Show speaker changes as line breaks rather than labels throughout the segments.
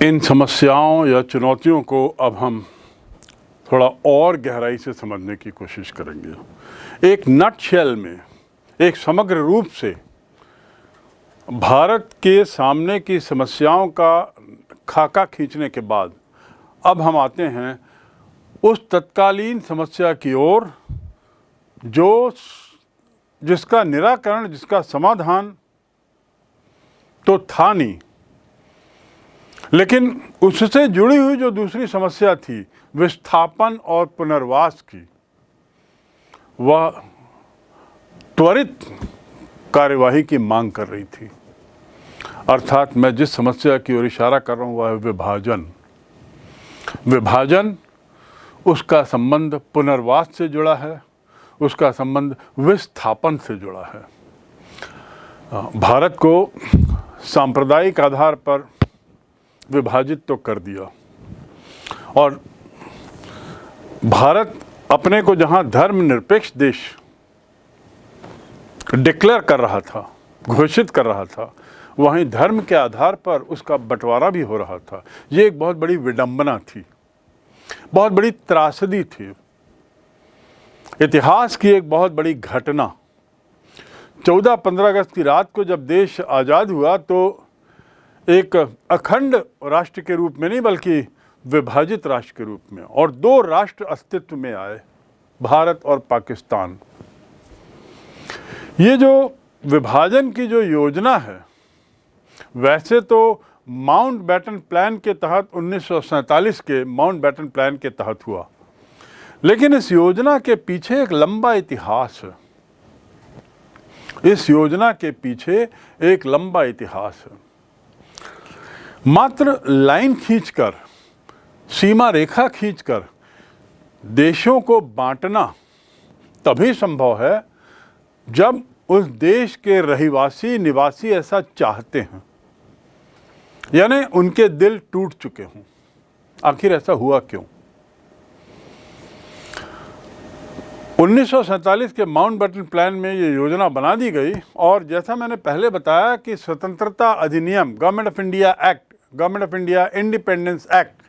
इन समस्याओं या चुनौतियों को अब हम थोड़ा और गहराई से समझने की कोशिश करेंगे। एक नटशेल में, एक समग्र रूप से भारत के सामने की समस्याओं का खाका खींचने के बाद अब हम आते हैं उस तत्कालीन समस्या की ओर जिसका निराकरण, जिसका समाधान तो था नहीं, लेकिन उससे जुड़ी हुई जो दूसरी समस्या थी विस्थापन और पुनर्वास की, वह त्वरित कार्यवाही की मांग कर रही थी। अर्थात मैं जिस समस्या की ओर इशारा कर रहा हूँ वह है विभाजन। उसका संबंध पुनर्वास से जुड़ा है, उसका संबंध विस्थापन से जुड़ा है। भारत को सांप्रदायिक आधार पर विभाजित तो कर दिया और भारत अपने को जहां धर्मनिरपेक्ष देश डिक्लेयर कर रहा था, घोषित कर रहा था, वहीं धर्म के आधार पर उसका बंटवारा भी हो रहा था। ये एक बहुत बड़ी विडंबना थी, बहुत बड़ी त्रासदी थी, इतिहास की एक बहुत बड़ी घटना। 14-15 अगस्त की रात को जब देश आज़ाद हुआ तो एक अखंड राष्ट्र के रूप में नहीं बल्कि विभाजित राष्ट्र के रूप में, और दो राष्ट्र अस्तित्व में आए, भारत और पाकिस्तान। ये जो विभाजन की जो योजना है, वैसे तो माउंटबेटन प्लान के तहत 1947 के माउंटबेटन प्लान के तहत हुआ, लेकिन इस योजना के पीछे एक लंबा इतिहास है। इस योजना के पीछे एक लंबा इतिहास है। मात्र लाइन खींचकर, सीमा रेखा खींचकर देशों को बांटना तभी संभव है जब उस देश के निवासी ऐसा चाहते हैं, यानी उनके दिल टूट चुके हों। आखिर ऐसा हुआ क्यों? 1947 के माउंटबेटन प्लान में ये योजना बना दी गई, और जैसा मैंने पहले बताया कि स्वतंत्रता अधिनियम, government of India act, government of India independence act,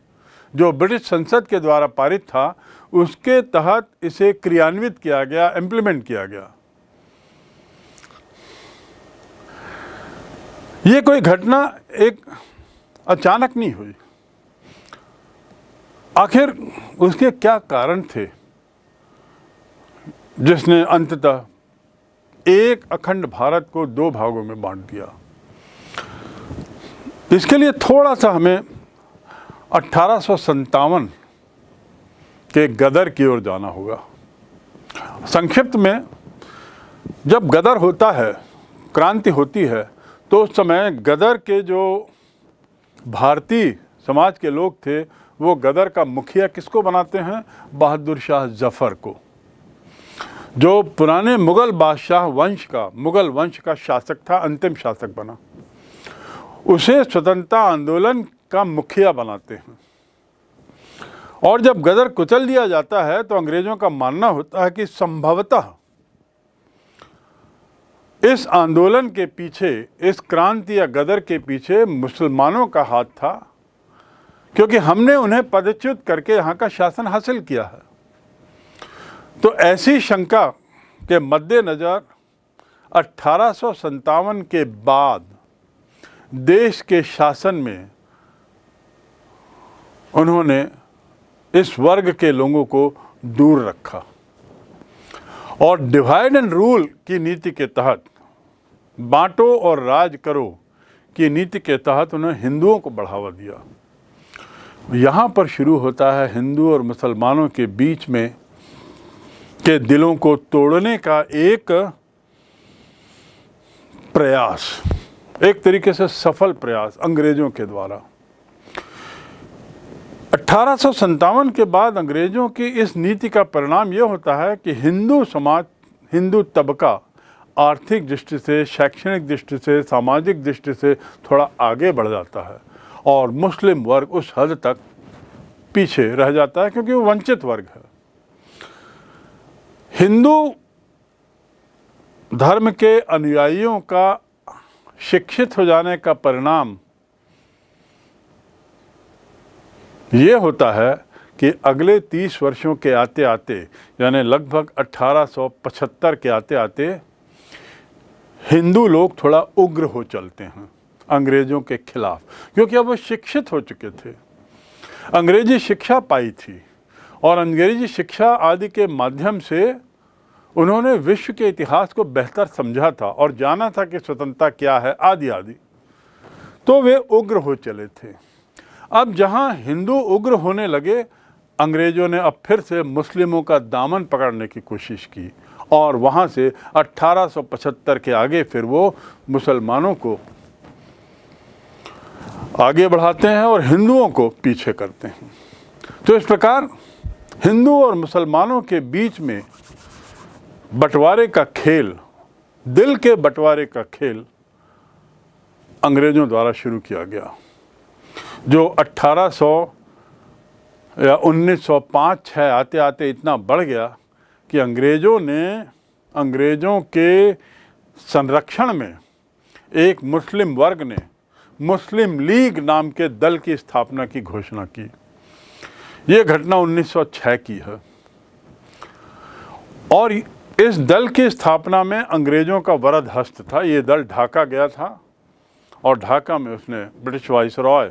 जो ब्रिटिश संसद के द्वारा पारित था, उसके तहत इसे क्रियान्वित किया गया, इम्प्लीमेंट किया गया। ये कोई घटना एक अचानक नहीं हुई। आखिर उसके क्या कारण थे जिसने अंततः एक अखंड भारत को दो भागों में बांट दिया? इसके लिए थोड़ा सा हमें 1857 के गदर की ओर जाना होगा। संक्षिप्त में, जब गदर होता है, क्रांति होती है, तो उस समय गदर के जो भारतीय समाज के लोग थे, वो गदर का मुखिया किसको बनाते हैं? बहादुर शाह जफर को, जो पुराने मुगल बादशाह वंश का, मुगल वंश का शासक था, अंतिम शासक बना। उसे स्वतंत्रता आंदोलन का मुखिया बनाते हैं। और जब गदर कुचल दिया जाता है तो अंग्रेजों का मानना होता है कि संभवतः इस आंदोलन के पीछे, इस क्रांति या गदर के पीछे मुसलमानों का हाथ था, क्योंकि हमने उन्हें पदच्युत करके यहाँ का शासन हासिल किया है। तो ऐसी शंका के मद्देनजर 1857 के बाद देश के शासन में उन्होंने इस वर्ग के लोगों को दूर रखा, और डिवाइड एंड रूल की नीति के तहत, बांटो और राज करो की नीति के तहत उन्होंने हिंदुओं को बढ़ावा दिया। यहाँ पर शुरू होता है हिंदू और मुसलमानों के बीच में के दिलों को तोड़ने का एक प्रयास, एक तरीके से सफल प्रयास अंग्रेजों के द्वारा। 1857 के बाद अंग्रेजों की इस नीति का परिणाम यह होता है कि हिंदू समाज, हिंदू तबका आर्थिक दृष्टि से, शैक्षणिक दृष्टि से, सामाजिक दृष्टि से थोड़ा आगे बढ़ जाता है, और मुस्लिम वर्ग उस हद तक पीछे रह जाता है क्योंकि वो वंचित वर्ग है। हिंदू धर्म के अनुयायियों का शिक्षित हो जाने का परिणाम ये होता है कि अगले 30 वर्षों के आते आते, यानी लगभग 1875 के आते आते, हिंदू लोग थोड़ा उग्र हो चलते हैं अंग्रेज़ों के खिलाफ, क्योंकि अब वो शिक्षित हो चुके थे, अंग्रेजी शिक्षा पाई थी और अंग्रेजी शिक्षा आदि के माध्यम से उन्होंने विश्व के इतिहास को बेहतर समझा था और जाना था कि स्वतंत्रता क्या है आदि आदि। तो वे उग्र हो चले थे। अब जहां हिंदू उग्र होने लगे, अंग्रेज़ों ने अब फिर से मुस्लिमों का दामन पकड़ने की कोशिश की और वहां से 1875 के आगे फिर वो मुसलमानों को आगे बढ़ाते हैं और हिंदुओं को पीछे करते हैं। तो इस प्रकार हिंदू और मुसलमानों के बीच में बंटवारे का खेल, दिल के बंटवारे का खेल अंग्रेज़ों द्वारा शुरू किया गया, जो 1800 या 1905-6 आते आते इतना बढ़ गया कि अंग्रेज़ों के संरक्षण में एक मुस्लिम वर्ग ने मुस्लिम लीग नाम के दल की स्थापना की घोषणा की। ये घटना 1906 की है और इस दल की स्थापना में अंग्रेज़ों का वरद हस्त था। ये दल ढाका गया था और ढाका में उसने ब्रिटिश वाइसरॉय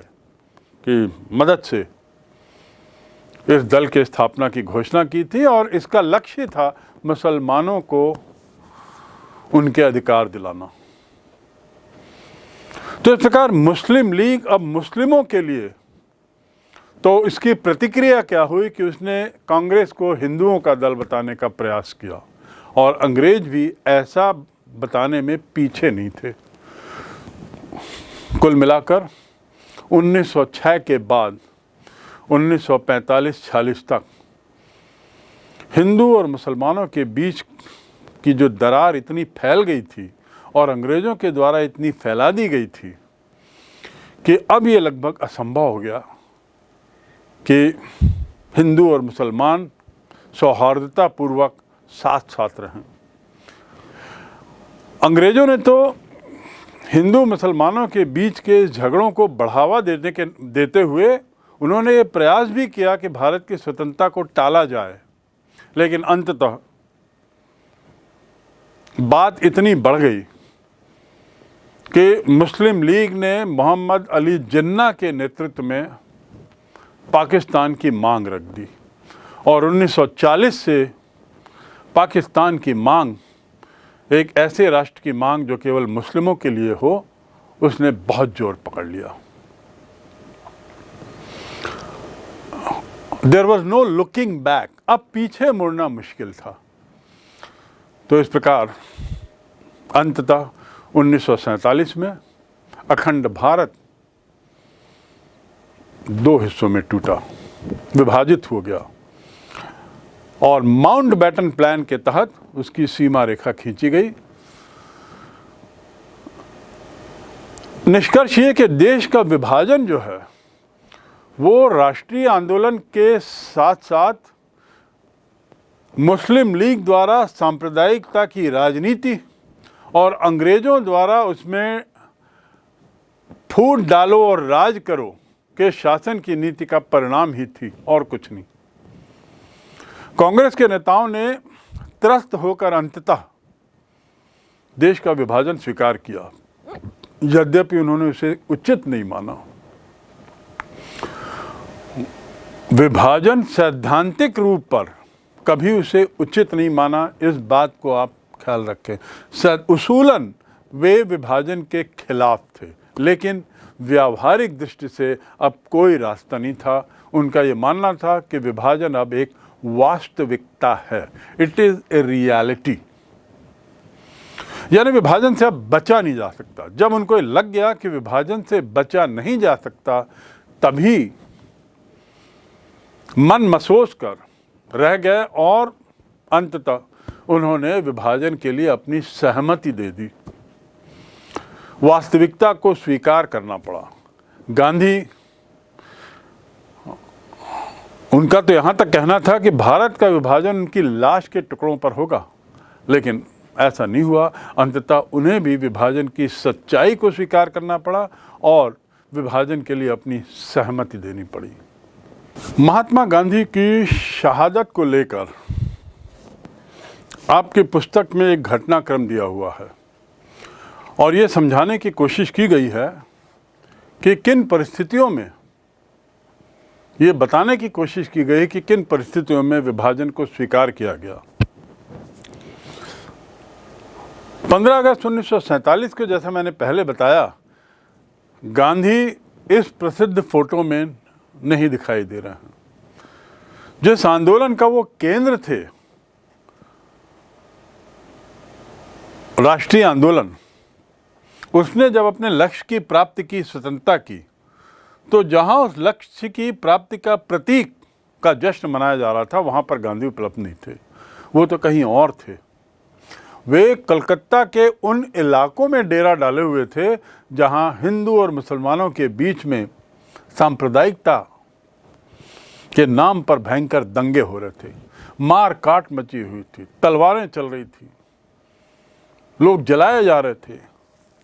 की मदद से इस दल के स्थापना की घोषणा की थी और इसका लक्ष्य था मुसलमानों को उनके अधिकार दिलाना। तो इस प्रकार मुस्लिम लीग अब मुस्लिमों के लिए, तो इसकी प्रतिक्रिया क्या हुई कि उसने कांग्रेस को हिंदुओं का दल बताने का प्रयास किया और अंग्रेज भी ऐसा बताने में पीछे नहीं थे। कुल मिलाकर 1906 के बाद 1945-46 तक हिंदू और मुसलमानों के बीच की जो दरार इतनी फैल गई थी और अंग्रेज़ों के द्वारा इतनी फैला दी गई थी कि अब ये लगभग असंभव हो गया कि हिंदू और मुसलमान सौहार्दतापूर्वक साथ साथ रहें। अंग्रेज़ों ने तो हिंदू मुसलमानों के बीच के झगड़ों को बढ़ावा देते हुए उन्होंने ये प्रयास भी किया कि भारत की स्वतंत्रता को टाला जाए, लेकिन अंततः बात इतनी बढ़ गई कि मुस्लिम लीग ने मोहम्मद अली जिन्ना के नेतृत्व में पाकिस्तान की मांग रख दी और 1940 से पाकिस्तान की मांग, एक ऐसे राष्ट्र की मांग जो केवल मुस्लिमों के लिए हो, उसने बहुत जोर पकड़ लिया। There was no looking back, अब पीछे मुड़ना मुश्किल था। तो इस प्रकार अंततः 1947 में अखंड भारत दो हिस्सों में टूटा, विभाजित हो गया और माउंटबेटन प्लान के तहत उसकी सीमा रेखा खींची गई। निष्कर्ष ये कि देश का विभाजन जो है वो राष्ट्रीय आंदोलन के साथ साथ मुस्लिम लीग द्वारा सांप्रदायिकता की राजनीति और अंग्रेज़ों द्वारा उसमें फूट डालो और राज करो के शासन की नीति का परिणाम ही थी और कुछ नहीं। कांग्रेस के नेताओं ने त्रस्त होकर अंततः देश का विभाजन स्वीकार किया, यद्यपि उन्होंने उसे उचित नहीं माना। विभाजन सैद्धांतिक रूप पर कभी उसे उचित नहीं माना, इस बात को आप ख्याल रखें। उसूलन वे विभाजन के खिलाफ थे, लेकिन व्यावहारिक दृष्टि से अब कोई रास्ता नहीं था। उनका ये मानना था कि विभाजन अब एक वास्तविकता है, इट इज़ ए रियलिटी, यानी विभाजन से अब बचा नहीं जा सकता। जब उनको लग गया कि विभाजन से बचा नहीं जा सकता, तभी मन मसोस कर रह गए और अंततः उन्होंने विभाजन के लिए अपनी सहमति दे दी। वास्तविकता को स्वीकार करना पड़ा। गांधी, उनका तो यहाँ तक कहना था कि भारत का विभाजन उनकी लाश के टुकड़ों पर होगा, लेकिन ऐसा नहीं हुआ। अंततः उन्हें भी विभाजन की सच्चाई को स्वीकार करना पड़ा और विभाजन के लिए अपनी सहमति देनी पड़ी। महात्मा गांधी की शहादत को लेकर आपकी पुस्तक में एक घटनाक्रम दिया हुआ है और ये समझाने की कोशिश की गई है कि किन परिस्थितियों में, ये बताने की कोशिश की गई कि किन परिस्थितियों में विभाजन को स्वीकार किया गया। 15 अगस्त 1947 को, जैसा मैंने पहले बताया, गांधी इस प्रसिद्ध फोटो में नहीं दिखाई दे रहे हैं। जिस आंदोलन का वो केंद्र थे, राष्ट्रीय आंदोलन, उसने जब अपने लक्ष्य की प्राप्ति की, स्वतंत्रता की, तो जहां उस लक्ष्य की प्राप्ति का प्रतीक का जश्न मनाया जा रहा था, वहां पर गांधी उपलब्ध नहीं थे। वो तो कहीं और थे। वे कलकत्ता के उन इलाकों में डेरा डाले हुए थे जहां हिंदू और मुसलमानों के बीच में सांप्रदायिकता के नाम पर भयंकर दंगे हो रहे थे, मार काट मची हुई थी, तलवारें चल रही थी, लोग जलाए जा रहे थे,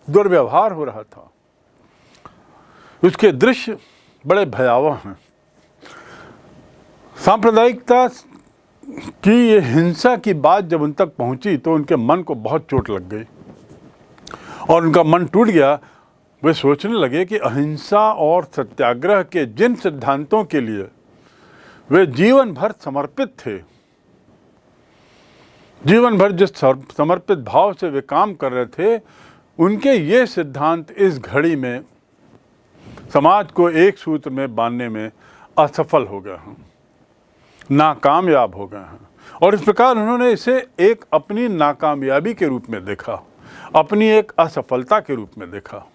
दुर्व्यवहार हो रहा था। उसके दृश्य बड़े भयावह हैं। सांप्रदायिकता की ये हिंसा की बात जब उन तक पहुंची तो उनके मन को बहुत चोट लग गई और उनका मन टूट गया। वे सोचने लगे कि अहिंसा और सत्याग्रह के जिन सिद्धांतों के लिए वे जीवन भर समर्पित थे, जीवन भर जिस समर्पित भाव से वे काम कर रहे थे, उनके ये सिद्धांत इस घड़ी में समाज को एक सूत्र में बांधने में असफल हो गए हैं, नाकामयाब हो गए हैं। और इस प्रकार उन्होंने इसे एक अपनी नाकामयाबी के रूप में देखा, अपनी एक असफलता के रूप में देखा।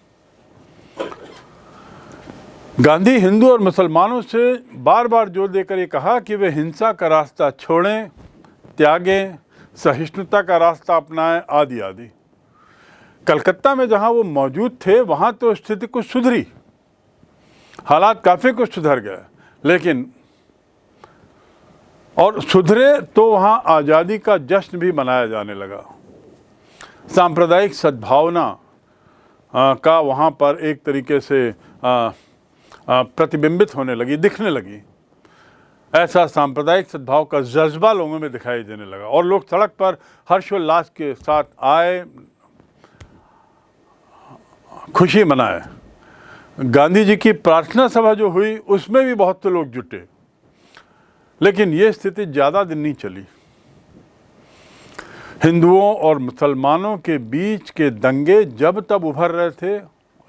गांधी हिंदू और मुसलमानों से बार बार जोर देकर ये कहा कि वे हिंसा का रास्ता छोड़ें, त्यागें, सहिष्णुता का रास्ता अपनाएं, आदि आदि। कलकत्ता में जहां वो मौजूद थे वहां तो स्थिति कुछ सुधरी, हालात काफ़ी कुछ सुधर गए, लेकिन और सुधरे तो वहां आज़ादी का जश्न भी मनाया जाने लगा। सांप्रदायिक सद्भावना का वहां पर एक तरीके से प्रतिबिंबित होने लगी, दिखने लगी। ऐसा सांप्रदायिक सद्भाव का जज्बा लोगों में दिखाई देने लगा और लोग सड़क पर हर्षोल्लास के साथ आए, खुशी मनाए। गांधी जी की प्रार्थना सभा जो हुई उसमें भी बहुत से लोग जुटे, लेकिन ये स्थिति ज़्यादा दिन नहीं चली। हिंदुओं और मुसलमानों के बीच के दंगे जब तब उभर रहे थे,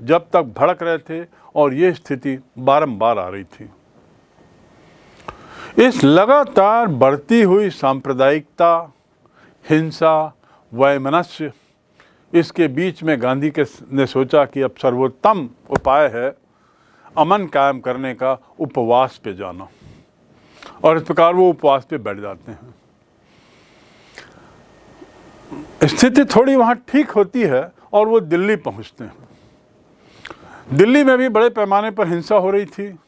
जब तक भड़क रहे थे और ये स्थिति बारंबार आ रही थी। इस लगातार बढ़ती हुई सांप्रदायिकता, हिंसा, वैमनस्य, इसके बीच में गांधी ने सोचा कि अब सर्वोत्तम उपाय है अमन कायम करने का उपवास पे जाना, और इस प्रकार वो उपवास पे बैठ जाते हैं। स्थिति थोड़ी वहाँ ठीक होती है और वो दिल्ली पहुँचते हैं। दिल्ली में भी बड़े पैमाने पर हिंसा हो रही थी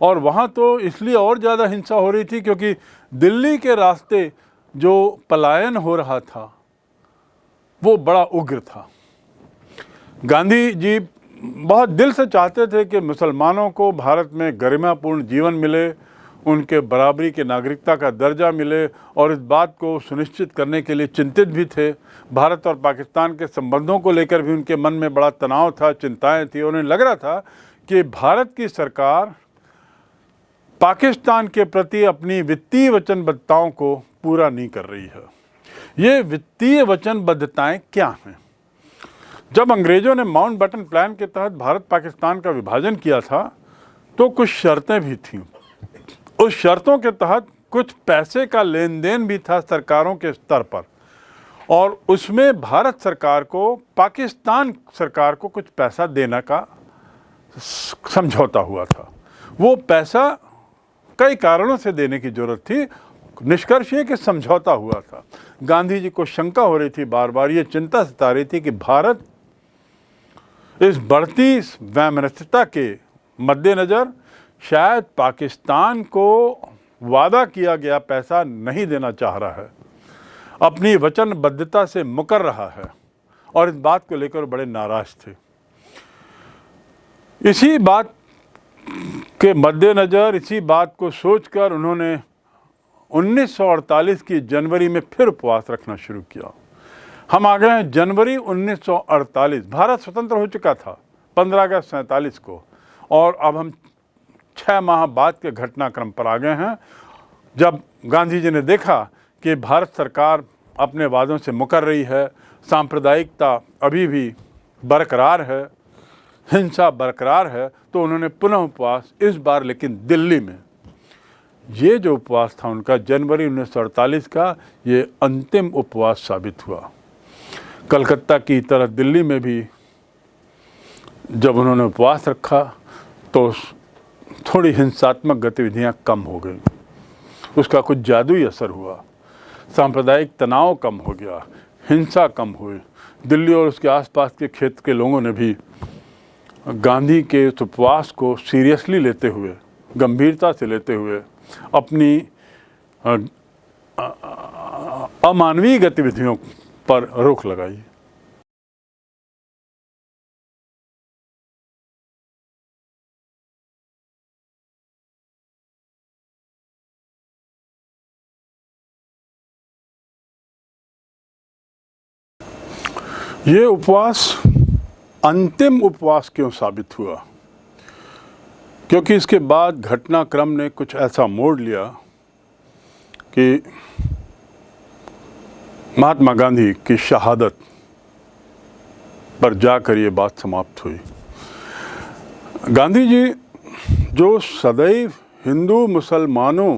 और वहाँ तो इसलिए और ज़्यादा हिंसा हो रही थी क्योंकि दिल्ली के रास्ते जो पलायन हो रहा था वो बड़ा उग्र था। गांधी जी बहुत दिल से चाहते थे कि मुसलमानों को भारत में गरिमापूर्ण जीवन मिले, उनके बराबरी के नागरिकता का दर्जा मिले, और इस बात को सुनिश्चित करने के लिए चिंतित भी थे। भारत और पाकिस्तान के संबंधों को लेकर भी उनके मन में बड़ा तनाव था, चिंताएं थी। उन्हें लग रहा था कि भारत की सरकार पाकिस्तान के प्रति अपनी वित्तीय वचनबद्धताओं को पूरा नहीं कर रही है। ये वित्तीय वचनबद्धताएं क्या हैं? जब अंग्रेज़ों ने माउंटबेटन प्लान के तहत भारत पाकिस्तान का विभाजन किया था तो कुछ शर्तें भी थीं। उस शर्तों के तहत कुछ पैसे का लेन देन भी था सरकारों के स्तर पर, और उसमें भारत सरकार को पाकिस्तान सरकार को कुछ पैसा देने का समझौता हुआ था। वो पैसा कई कारणों से देने की जरूरत थी, निष्कर्ष ये कि समझौता हुआ था। गांधी जी को शंका हो रही थी, बार बार ये चिंता सता रही थी कि भारत इस बढ़ती वैमनस्यता के मद्देनज़र शायद पाकिस्तान को वादा किया गया पैसा नहीं देना चाह रहा है, अपनी वचनबद्धता से मुकर रहा है, और इस बात को लेकर बड़े नाराज थे। इसी बात के मद्देनज़र इसी बात को सोचकर उन्होंने 1948 की जनवरी में फिर उपवास रखना शुरू किया। हम आ गए हैं जनवरी 1948। भारत स्वतंत्र हो चुका था 15 अगस्त 1947 को, और अब हम 6 माह बाद के घटनाक्रम पर आ गए हैं, जब गांधी जी ने देखा कि भारत सरकार अपने वादों से मुकर रही है, सांप्रदायिकता अभी भी बरकरार है, हिंसा बरकरार है, तो उन्होंने पुनः उपवास, इस बार लेकिन दिल्ली में। ये जो उपवास था उनका जनवरी 1948 का, ये अंतिम उपवास साबित हुआ। कलकत्ता की तरह दिल्ली में भी जब उन्होंने उपवास रखा तो थोड़ी हिंसात्मक गतिविधियां कम हो गई, उसका कुछ जादुई असर हुआ, सांप्रदायिक तनाव कम हो गया, हिंसा कम हुई। दिल्ली और उसके आसपास के क्षेत्र के लोगों ने भी गांधी के उस उपवास को सीरियसली लेते हुए, गंभीरता से लेते हुए अपनी अमानवीय गतिविधियों पर रोक लगाई। ये उपवास अंतिम उपवास क्यों साबित हुआ? क्योंकि इसके बाद घटनाक्रम ने कुछ ऐसा मोड़ लिया कि महात्मा गांधी की शहादत पर जाकर ये बात समाप्त हुई। गांधी जी जो सदैव हिंदू मुसलमानों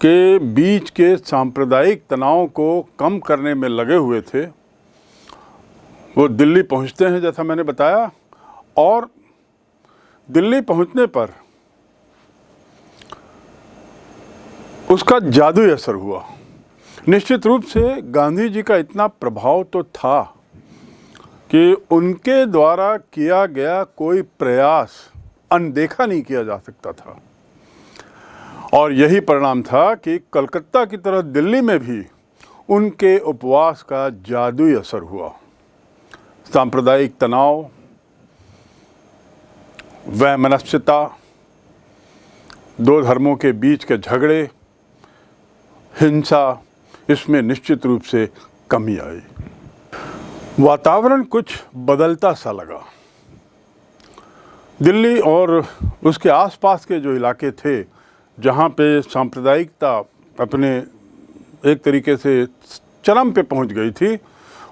के बीच के सांप्रदायिक तनाव को कम करने में लगे हुए थे, वो दिल्ली पहुंचते हैं जैसा मैंने बताया, और दिल्ली पहुंचने पर उसका जादुई असर हुआ। निश्चित रूप से गांधी जी का इतना प्रभाव तो था कि उनके द्वारा किया गया कोई प्रयास अनदेखा नहीं किया जा सकता था, और यही परिणाम था कि कलकत्ता की तरह दिल्ली में भी उनके उपवास का जादुई असर हुआ। सांप्रदायिक तनाव, वैमनस्यता, दो धर्मों के बीच के झगड़े, हिंसा, इसमें निश्चित रूप से कमी आई। वातावरण कुछ बदलता सा लगा। दिल्ली और उसके आसपास के जो इलाके थे जहाँ पे सांप्रदायिकता अपने एक तरीके से चरम पे पहुँच गई थी,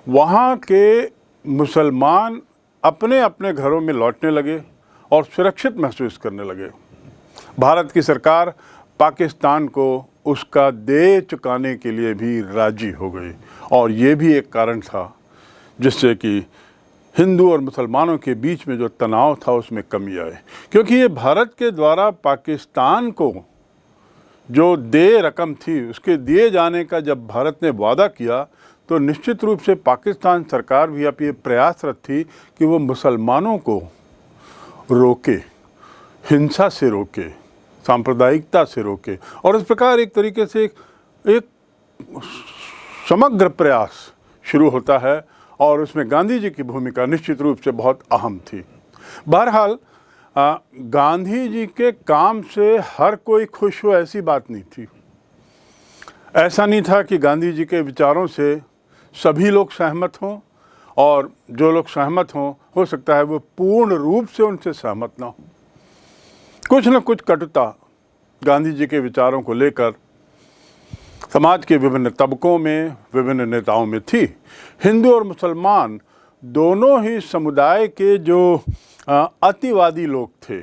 वहाँ के मुसलमान अपने अपने घरों में लौटने लगे और सुरक्षित महसूस करने लगे। भारत की सरकार पाकिस्तान को उसका दे चुकाने के लिए भी राजी हो गई, और ये भी एक कारण था जिससे कि हिंदू और मुसलमानों के बीच में जो तनाव था उसमें कमी आई। क्योंकि ये भारत के द्वारा पाकिस्तान को जो देय रकम थी उसके दिए जाने का जब भारत ने वादा किया, तो निश्चित रूप से पाकिस्तान सरकार भी अब ये प्रयासरत थी कि वो मुसलमानों को रोके, हिंसा से रोके, सांप्रदायिकता से रोके, और इस प्रकार एक तरीके से एक समग्र प्रयास शुरू होता है, और उसमें गांधी जी की भूमिका निश्चित रूप से बहुत अहम थी। बहरहाल गांधी जी के काम से हर कोई खुश हो ऐसी बात नहीं थी। ऐसा नहीं था कि गांधी जी के विचारों से सभी लोग सहमत हों, और जो लोग सहमत हों हो सकता है वो पूर्ण रूप से उनसे सहमत ना हो। कुछ न कुछ कटुता गांधी जी के विचारों को लेकर समाज के विभिन्न तबकों में, विभिन्न नेताओं में थी। हिंदू और मुसलमान दोनों ही समुदाय के जो अतिवादी लोग थे,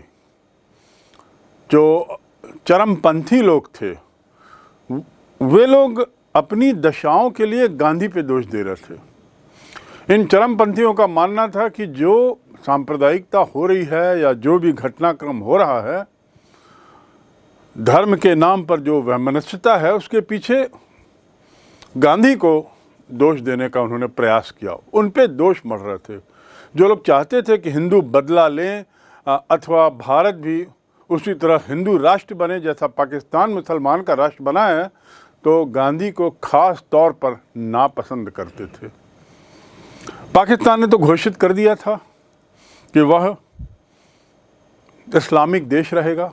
जो चरमपंथी लोग थे, वे लोग अपनी दशाओं के लिए गांधी पे दोष दे रहे थे। इन चरमपंथियों का मानना था कि जो सांप्रदायिकता हो रही है या जो भी घटनाक्रम हो रहा है, धर्म के नाम पर जो वैमनस्यता है, उसके पीछे गांधी को दोष देने का उन्होंने प्रयास किया। उन पे दोष मढ़ रहे थे। जो लोग चाहते थे कि हिंदू बदला लें अथवा भारत भी उसी तरह हिंदू राष्ट्र बने जैसा पाकिस्तान मुसलमान का राष्ट्र बना है, तो गांधी को खास तौर पर नापसंद करते थे। पाकिस्तान ने तो घोषित कर दिया था कि वह इस्लामिक देश रहेगा।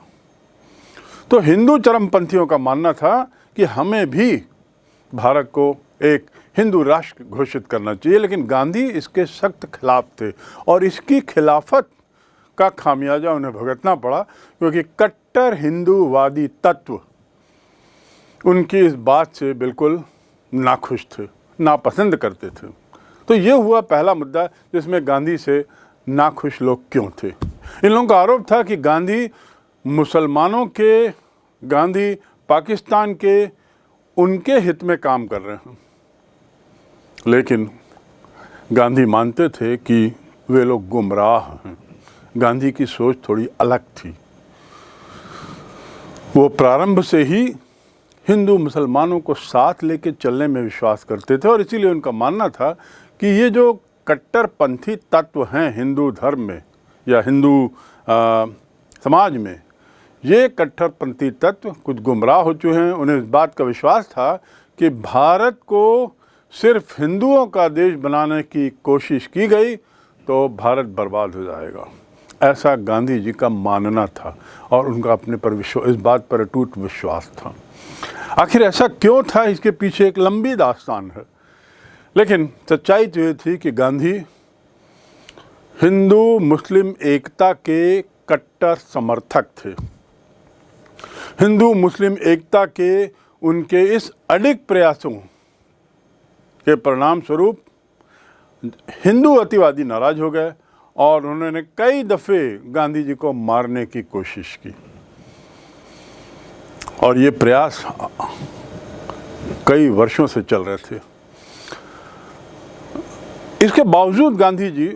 तो हिंदू चरमपंथियों का मानना था कि हमें भी भारत को एक हिंदू राष्ट्र घोषित करना चाहिए, लेकिन गांधी इसके सख्त खिलाफ थे और इसकी खिलाफत का खामियाजा उन्हें भुगतना पड़ा, क्योंकि कट्टर हिंदूवादी तत्व उनकी इस बात से बिल्कुल नाखुश थे, नापसंद करते थे। तो ये हुआ पहला मुद्दा जिसमें गांधी से नाखुश लोग क्यों थे। इन लोगों का आरोप था कि गांधी मुसलमानों के, गांधी पाकिस्तान के, उनके हित में काम कर रहे हैं। लेकिन गांधी मानते थे कि वे लोग गुमराह हैं। गांधी की सोच थोड़ी अलग थी। वो प्रारंभ से ही हिंदू मुसलमानों को साथ लेके चलने में विश्वास करते थे और इसीलिए उनका मानना था कि ये जो कट्टरपंथी तत्व हैं हिंदू धर्म में या हिंदू समाज में, ये कट्टरपंथी तत्व कुछ गुमराह हो चुके हैं। उन्हें इस बात का विश्वास था कि भारत को सिर्फ हिंदुओं का देश बनाने की कोशिश की गई तो भारत बर्बाद हो जाएगा। ऐसा गांधी जी का मानना था और उनका अपने पर विश्वास, इस बात पर अटूट विश्वास था। आखिर ऐसा क्यों था, इसके पीछे एक लंबी दास्तान है। लेकिन सच्चाई तो ये थी कि गांधी हिंदू मुस्लिम एकता के कट्टर समर्थक थे। हिंदू मुस्लिम एकता के उनके इस अडिग प्रयासों के परिणाम स्वरूप हिंदू अतिवादी नाराज हो गए और उन्होंने कई दफ़े गांधी जी को मारने की कोशिश की और ये प्रयास कई वर्षों से चल रहे थे। इसके बावजूद गांधी जी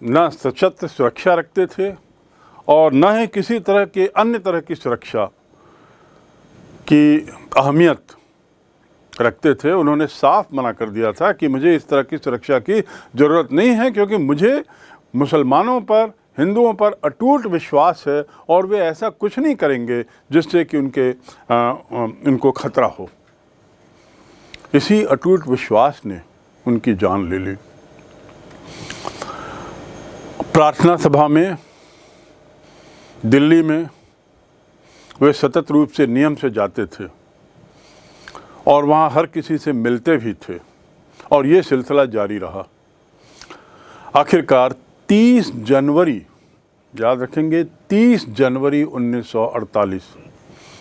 न सशस्त्र सुरक्षा रखते थे और न ही किसी तरह के अन्य तरह की सुरक्षा की अहमियत रखते थे। उन्होंने साफ मना कर दिया था कि मुझे इस तरह की सुरक्षा की ज़रूरत नहीं है, क्योंकि मुझे मुसलमानों पर, हिंदुओं पर अटूट विश्वास है और वे ऐसा कुछ नहीं करेंगे जिससे कि उनको खतरा हो। इसी अटूट विश्वास ने उनकी जान ले ली। प्रार्थना सभा में दिल्ली में वे सतत रूप से नियम से जाते थे और वहाँ हर किसी से मिलते भी थे और ये सिलसिला जारी रहा। आखिरकार 30 जनवरी, याद रखेंगे 30 जनवरी 1948,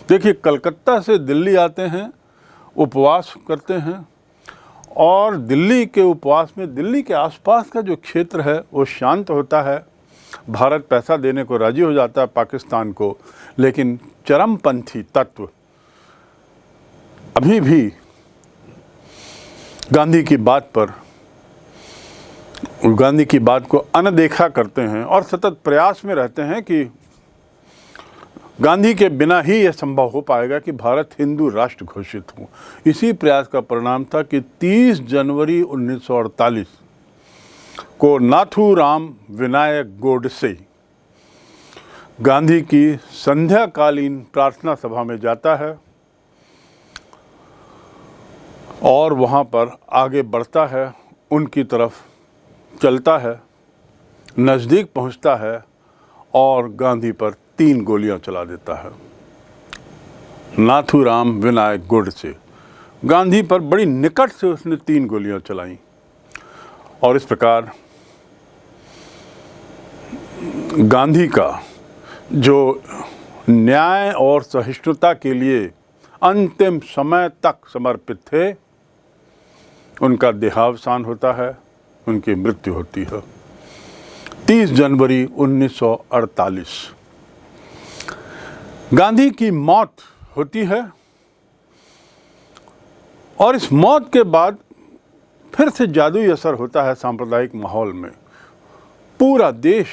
देखिए कलकत्ता से दिल्ली आते हैं, उपवास करते हैं और दिल्ली के उपवास में दिल्ली के आसपास का जो क्षेत्र है वो शांत होता है। भारत पैसा देने को राजी हो जाता है पाकिस्तान को, लेकिन चरमपंथी तत्व अभी भी गांधी की बात को अनदेखा करते हैं और सतत प्रयास में रहते हैं कि गांधी के बिना ही यह संभव हो पाएगा कि भारत हिंदू राष्ट्र घोषित हो। इसी प्रयास का परिणाम था कि 30 जनवरी 1948 को नाथूराम विनायक गोडसे गांधी की संध्याकालीन प्रार्थना सभा में जाता है और वहाँ पर आगे बढ़ता है, उनकी तरफ चलता है, नज़दीक पहुँचता है और गांधी पर 3 गोलियां चला देता है। नाथूराम विनायक गोडसे गांधी पर बड़ी निकट से उसने 3 गोलियां चलाई और इस प्रकार गांधी का जो न्याय और सहिष्णुता के लिए अंतिम समय तक समर्पित थे, उनका देहावसान होता है, उनकी मृत्यु होती है 30 जनवरी 1948। गांधी की मौत होती है और इस मौत के बाद फिर से जादुई असर होता है सांप्रदायिक माहौल में। पूरा देश,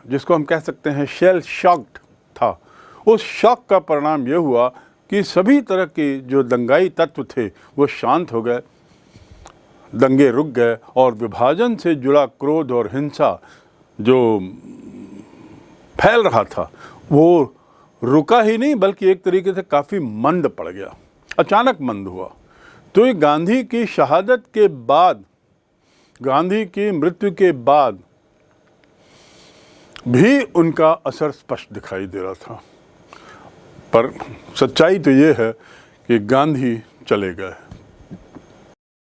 जिसको हम कह सकते हैं शेल शॉक्ड था, उस शॉक का परिणाम यह हुआ कि सभी तरह के जो दंगाई तत्व थे वो शांत हो गए, दंगे रुक गए और विभाजन से जुड़ा क्रोध और हिंसा जो फैल रहा था वो रुका ही नहीं, बल्कि एक तरीके से काफ़ी मंद पड़ गया, अचानक मंद हुआ। तो ये गांधी की शहादत के बाद, गांधी की मृत्यु के बाद भी उनका असर स्पष्ट दिखाई दे रहा था। पर सच्चाई तो ये है कि गांधी चले गए।